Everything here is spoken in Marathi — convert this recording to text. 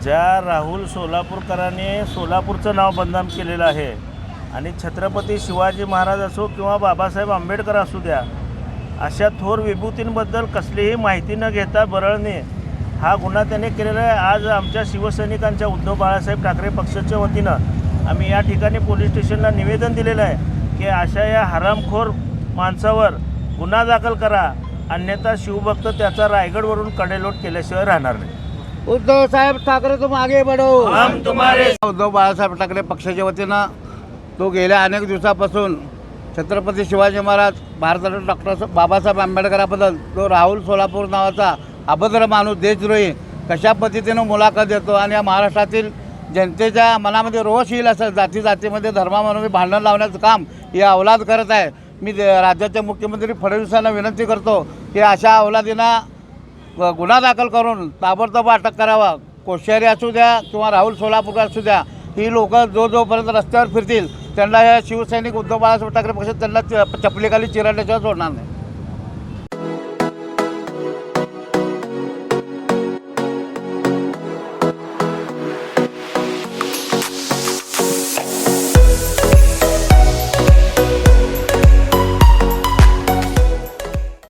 ज्या राहुल सोलापूरकरांनी सोलापूरचं नाव बदनाम केलेलं आहे आणि छत्रपती शिवाजी महाराज असो किंवा बाबासाहेब आंबेडकर असू द्या, अशा थोर विभूतींबद्दल कसलीही माहिती न घेता बरळणे हा गुन्हा त्याने केलेला आहे। आज आमच्या शिवसैनिकांच्या उद्धव बाळासाहेब ठाकरे पक्षाच्या वतीनं आम्ही या ठिकाणी पोलीस स्टेशनला निवेदन दिलेलं आहे की अशा या हरामखोर माणसावर गुन्हा दाखल करा, अन्यथा शिवभक्त त्याचा रायगडवरून कडेलोट केल्याशिवाय राहणार नाही। उद्धव साहेब ठाकरे तुम आगे बढ़ो, हम तुम्हारे। उद्धव बाळासाहेब ठाकरे पक्षाच्या वतीनं तो गेल्या अनेक दिवसापासून छत्रपती शिवाजी महाराज भारतरत्न डॉक्टर बाबासाहेब आंबेडकराबद्दल तो राहुल सोलापूर नावाचा अभद्र माणूस देशद्रोही कशा पद्धतीनं मुलाखत देतो आणि या महाराष्ट्रातील जनतेच्या मनामध्ये रोष येईल असं जातीमध्ये धर्मामध्ये भांडण लावण्याचं काम हे अवलाद करत आहे। मी राज्याचे मुख्यमंत्री फडणवीसांना विनंती करतो की अशा अवलादींना गुन्हा दाखल करून ताबडतोब अटक करावा। कोश्यारी असू द्या किंवा राहुल सोलापूरकर असू द्या, ही लोक जोपर्यंत रस्त्यावर फिरतील त्यांना या शिवसैनिक उद्धव बाळासाहेब ठाकरे पक्षात त्यांना चपलीखाली चिरडल्याशिवाय सोडणार नाही।